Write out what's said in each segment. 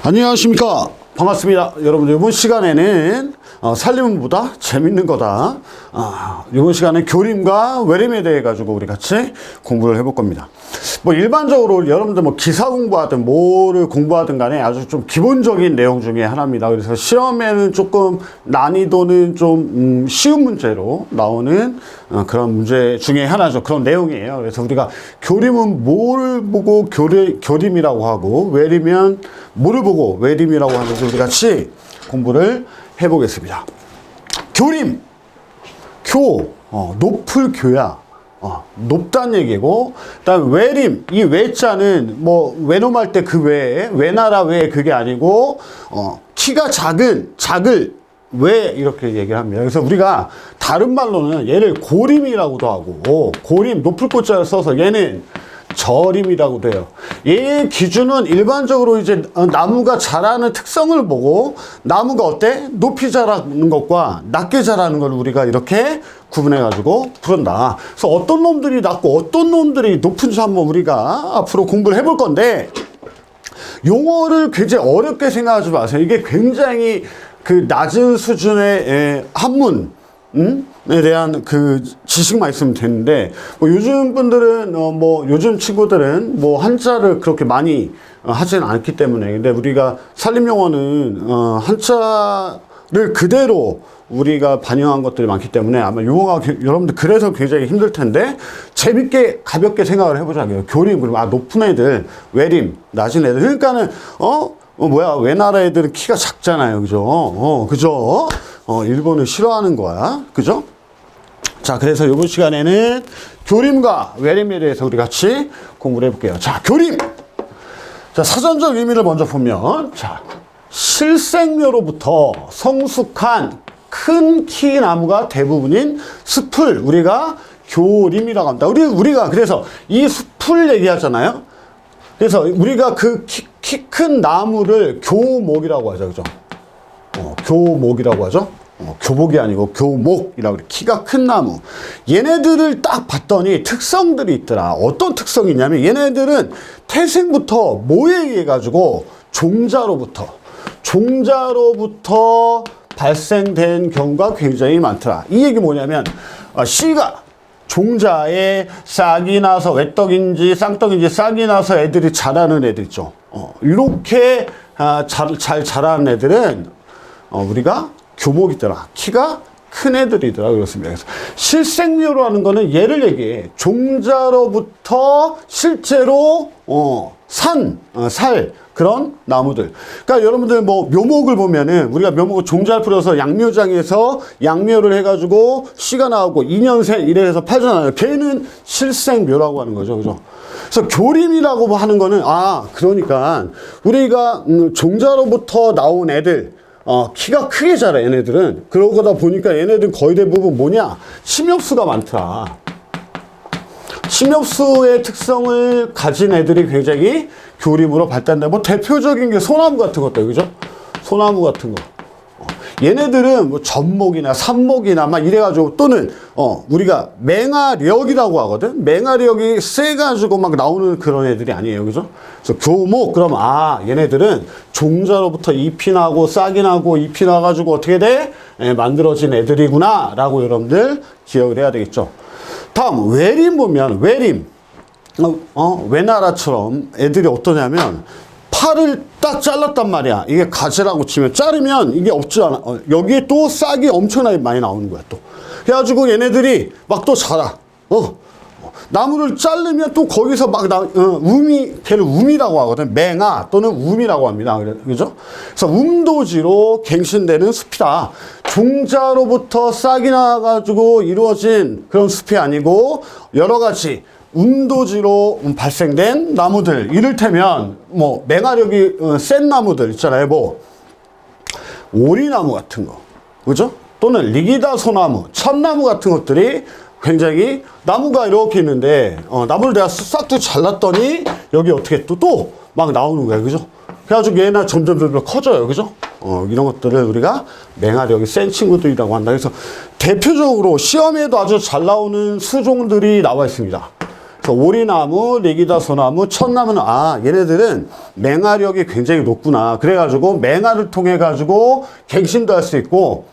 안녕하십니까. 반갑습니다. 여러분들 이번 시간에는 살림보다 재밌는 거다. 이번 시간에 교림과 외림에 대해 가지고 우리 같이 공부를 해볼 겁니다. 뭐 일반적으로 여러분들 뭐 기사 공부하든 뭐를 공부하든 간에 아주 좀 기본적인 내용 중에 하나입니다. 그래서 시험에는 조금 난이도는 좀 쉬운 문제로 나오는 그런 문제 중에 하나죠. 그런 내용이에요. 그래서 우리가 교림은 뭘 보고 교림이라고 하고, 외리면 뭐를 보고 외림이라고 하는지 우리 같이 공부를 해보겠습니다. 교림, 높을 교야. 높다는 얘기고, 그다음 외림, 이 외자는 뭐 외놈할 때 그 외에, 외나라 외 그게 아니고 키가 작을 왜 이렇게 얘기를 합니다. 그래서 우리가 다른 말로는 얘를 고림이라고도 하고, 고림 높을 꽃자를 써서 얘는 저림이라고도 해요. 얘의 기준은 일반적으로 이제 나무가 자라는 특성을 보고, 나무가 어때? 높이 자라는 것과 낮게 자라는 걸 우리가 이렇게 구분해 가지고 부른다. 그래서 어떤 놈들이 낮고 어떤 놈들이 높은지 한번 우리가 앞으로 공부를 해볼 건데, 용어를 굉장히 어렵게 생각하지 마세요. 이게 굉장히 그 낮은 수준의 한문 에 대한 그 지식만 있으면 되는데, 뭐 요즘 분들은 뭐 요즘 친구들은 뭐 한자를 그렇게 많이 하지는 않기 때문에, 근데 우리가 살림용어는 한자를 그대로 우리가 반영한 것들이 많기 때문에 아마 용어가 여러분들 그래서 굉장히 힘들 텐데, 재밌게 가볍게 생각을 해보자고요. 교림, 그리고 높은 애들, 외림, 낮은 애들. 그러니까는 뭐야, 외나라 애들은 키가 작잖아요, 그죠? 그죠? 일본을 싫어하는 거야, 그죠? 자, 그래서 이번 시간에는 교림과 외림에 대해서 우리 같이 공부를 해볼게요. 자, 교림. 자, 사전적 의미를 먼저 보면, 자, 실생묘로부터 성숙한 큰 키 나무가 대부분인 숲을 우리가 교림이라고 합니다. 우리가 그래서 이 숲을 얘기하잖아요. 그래서 우리가 그 키 큰 나무를 교목이라고 하죠, 그죠? 교목이라고 하죠. 교복이 아니고 교목이라고 그래. 키가 큰 나무. 얘네들을 딱 봤더니 특성들이 있더라. 어떤 특성이 있냐면, 얘네들은 태생부터 뭐에 의해 가지고 종자로부터 발생된 경우가 굉장히 많더라. 이 얘기 뭐냐면, 씨가 종자에 싹이 나서, 외떡인지 쌍떡인지 싹이 나서 애들이 자라는 애들 있죠. 이렇게 잘 자라는 애들은 우리가 교목이더라. 키가 큰 애들이더라. 그렇습니다. 그래서 실생묘로 하는 거는 얘를 얘기해. 종자로부터 실제로 살 그런 나무들. 그러니까 여러분들 뭐 묘목을 보면은, 우리가 묘목을 종자를 풀어서 양묘장에서 양묘를 해가지고 씨가 나오고 2년생 이래 해서 팔잖아요. 걔는 실생묘라고 하는 거죠, 그죠? 그래서 교림이라고 하는 거는, 그러니까 우리가 종자로부터 나온 애들, 키가 크게 자라, 얘네들은. 그러다 보니까 얘네들은 거의 대부분 뭐냐? 침엽수가 많더라. 침엽수의 특성을 가진 애들이 굉장히 교림으로 발달된다. 뭐 대표적인 게 소나무 같은 것들, 그죠? 소나무 같은 거. 얘네들은 뭐 전목이나 산목이나 막 이래가지고, 또는 우리가 맹아력이라고 하거든. 맹아력이 세가지고 막 나오는 그런 애들이 아니에요, 그죠? 그래서 교목, 그럼 얘네들은 종자로부터 잎이 나고 싹이 나고 잎이 나가지고 어떻게 돼? 만들어진 애들이구나 라고 여러분들 기억을 해야 되겠죠. 다음 외림 보면, 외림 외나라처럼 애들이 어떠냐면, 팔을 딱 잘랐단 말이야. 이게 가지라고 치면, 자르면 이게 없지 않아. 여기에 또 싹이 엄청나게 많이 나오는 거야, 또. 그래가지고 얘네들이 막 또 자라. 나무를 자르면 또 거기서 막 걔를 우미라고 하거든. 맹아 또는 우미라고 합니다. 그죠? 그래서 음도지로 갱신되는 숲이다. 종자로부터 싹이 나가지고 이루어진 그런 숲이 아니고, 여러 가지 운도지로 발생된 나무들, 이를테면 뭐 맹아력이 센 나무들 있잖아요. 뭐 오리나무 같은 거, 그죠? 또는 리기다 소나무, 참나무 같은 것들이 굉장히, 나무가 이렇게 있는데 나무를 내가 싹둑 잘랐더니 여기 어떻게 또 막 나오는 거예요, 그죠? 그래가지고 얘나 점점 커져요, 그죠? 이런 것들을 우리가 맹아력이 센 친구들이라고 한다. 그래서 대표적으로 시험에도 아주 잘 나오는 수종들이 나와 있습니다. 그래서 오리나무, 리기다소나무, 천나무는 얘네들은 맹아력이 굉장히 높구나. 그래가지고 맹아를 통해 가지고 갱신도 할 수 있고,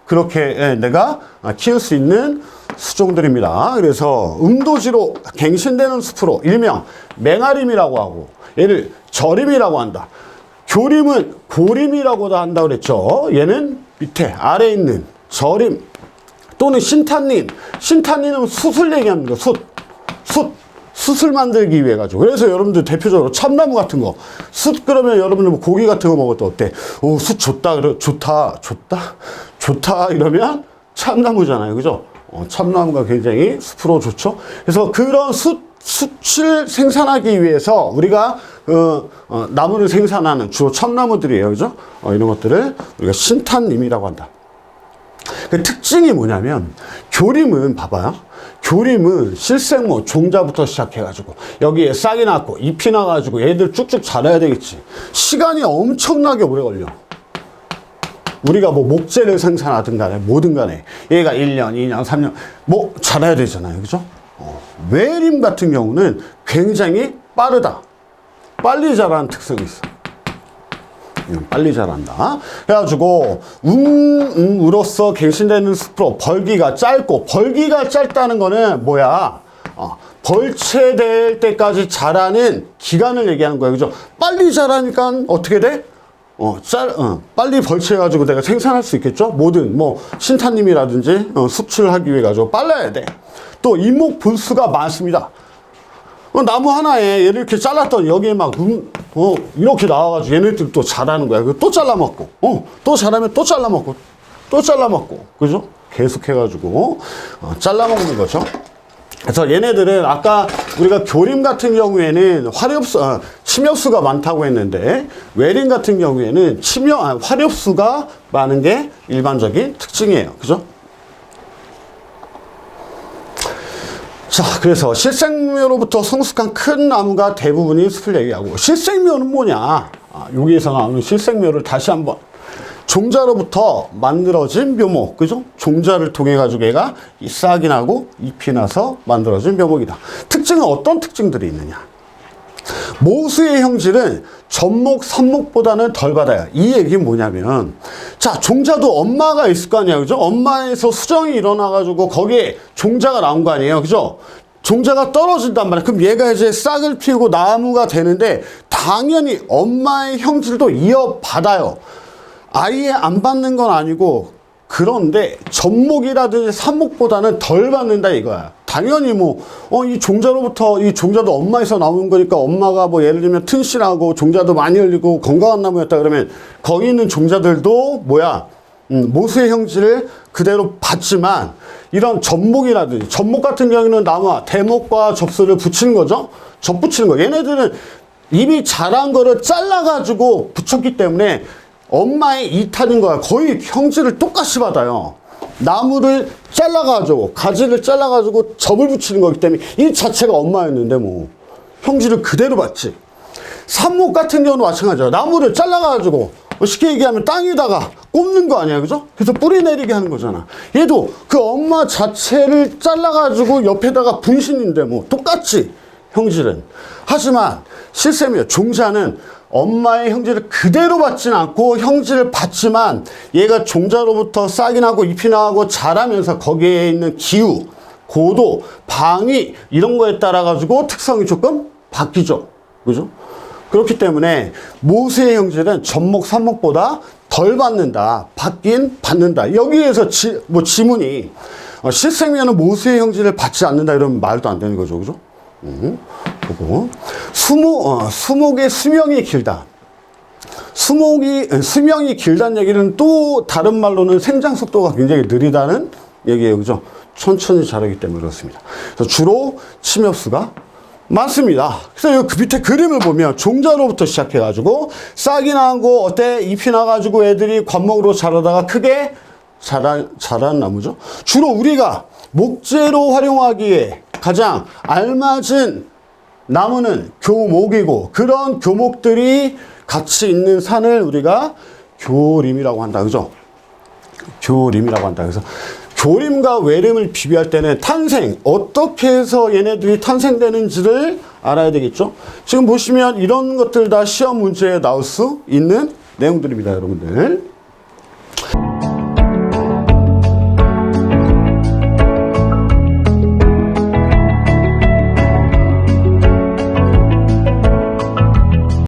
그렇게 내가 키울 수 있는 수종들입니다. 그래서 음도지로 갱신되는 숲으로 일명 맹아림이라고 하고, 얘를 절임이라고 한다. 교림은 고림이라고도 한다고 그랬죠. 얘는 밑에 아래에 있는 절임 또는 신탄님. 신탄님은 숯을 얘기합니다. 숯을 만들기 위해 가지고. 그래서 여러분들 대표적으로 참나무 같은 거 숯 그러면 여러분들 뭐 고기 같은 거 먹을 때 어때? 숯 좋다. 좋다 이러면 참나무잖아요. 그죠? 참나무가 굉장히 숲으로 좋죠. 그래서 그런 숯을 생산하기 위해서 우리가 나무를 생산하는 주로 참나무들이에요. 그죠? 이런 것들을 우리가 신탄님이라고 한다. 그 특징이 뭐냐면 교림은 봐봐요. 교림은 실생모 종자부터 시작해가지고 여기에 싹이 났고 잎이 나가지고 얘들 쭉쭉 자라야 되겠지. 시간이 엄청나게 오래 걸려. 우리가 뭐 목재를 생산하든 간에 뭐든 간에 얘가 1년, 2년, 3년 뭐 자라야 되잖아요. 그죠? 외림 같은 경우는 굉장히 빠르다. 빨리 자라는 특성이 있어. 빨리 자란다. 그래가지고 우로서 갱신되는 숲으로 벌기가 짧고, 벌기가 짧다는 거는 뭐야? 벌채될 때까지 자라는 기간을 얘기하는 거예요. 그죠? 빨리 자라니까 어떻게 돼? 빨리 벌채해가지고 내가 생산할 수 있겠죠? 뭐든, 뭐, 신탄님이라든지, 수출하기 위해 가지고 빨라야 돼. 또, 이목 분수가 많습니다. 나무 하나에 얘를 이렇게 잘랐더니 여기에 막, 이렇게 나와가지고 얘네들 또 자라는 거야. 또 잘라먹고, 또 자라면 또 잘라먹고, 또 잘라먹고, 그죠? 계속 해가지고, 잘라먹는 거죠. 그래서 얘네들은 아까 우리가 교림 같은 경우에는 침엽수가 많다고 했는데 외림 같은 경우에는 화렵수가 많은 게 일반적인 특징이에요. 그죠? 자, 그래서 실생묘로부터 성숙한 큰 나무가 대부분이 숲을 얘기하고, 실생묘는 뭐냐? 여기에서 나오는 실생묘를 다시 한번 종자로부터 만들어진 묘목, 그죠? 종자를 통해 가지고 얘가 싹이 나고 잎이 나서 만들어진 묘목이다. 특징은 어떤 특징들이 있느냐? 모수의 형질은 전목, 선목보다는 덜 받아요. 이 얘기는 뭐냐면, 자, 종자도 엄마가 있을 거 아니에요. 그죠? 엄마에서 수정이 일어나가지고 거기에 종자가 나온 거 아니에요. 그죠? 종자가 떨어진단 말이에요. 그럼 얘가 이제 싹을 피우고 나무가 되는데, 당연히 엄마의 형질도 이어받아요. 아예 안 받는 건 아니고, 그런데 전목이라든지 산목보다는 덜 받는다 이거야. 당연히 이 종자로부터, 이 종자도 엄마에서 나오는 거니까 엄마가 뭐 예를 들면 튼실하고 종자도 많이 열리고 건강한 나무였다 그러면 거기 있는 종자들도 모수의 형질을 그대로 받지만, 이런 접목이라든지, 접목 같은 경우는 나무와 대목과 접수를 붙이는 거죠. 접붙이는 거. 얘네들은 이미 자란 거를 잘라가지고 붙였기 때문에 엄마의 이탄인 거야. 거의 형질을 똑같이 받아요. 나무를 잘라가지고, 가지를 잘라가지고 접을 붙이는 거기 때문에 이 자체가 엄마였는데 형질을 그대로 받지. 삽목 같은 경우는 마찬가지야. 나무를 잘라가지고 쉽게 얘기하면 땅에다가 꼽는 거 아니야. 그죠? 그래서 뿌리 내리게 하는 거잖아. 얘도 그 엄마 자체를 잘라가지고 옆에다가 분신인데 똑같지. 형질은. 하지만 실생이에요. 종자는 엄마의 형질을 그대로 받지는 않고 형질을 받지만 얘가 종자로부터 싹이 나고 잎이 나고 자라면서 거기에 있는 기후, 고도, 방위 이런 거에 따라 가지고 특성이 조금 바뀌죠. 그죠? 그렇기 때문에 모수의 형질은 전목, 산목보다 덜 받는다. 받긴 받는다. 여기에서 지문이 실생면은 모수의 형질을 받지 않는다 이러면 말도 안 되는 거죠. 그죠? 보고 수목의 수명이 길다. 수명이 길다는 얘기는 또 다른 말로는 생장 속도가 굉장히 느리다는 얘기예요. 그죠? 천천히 자라기 때문에 그렇습니다. 그래서 주로 침엽수가 많습니다. 그래서 그 밑에 그림을 보면 종자로부터 시작해가지고 싹이 나고 잎이 나가지고 애들이 관목으로 자라다가 크게 자란 나무죠. 주로 우리가 목재로 활용하기에 가장 알맞은 나무는 교목이고, 그런 교목들이 같이 있는 산을 우리가 교림이라고 한다. 그죠? 교림이라고 한다. 그래서 교림과 외림을 비교할 때는 탄생, 어떻게 해서 얘네들이 탄생되는지를 알아야 되겠죠. 지금 보시면 이런 것들 다 시험 문제에 나올 수 있는 내용들입니다, 여러분들.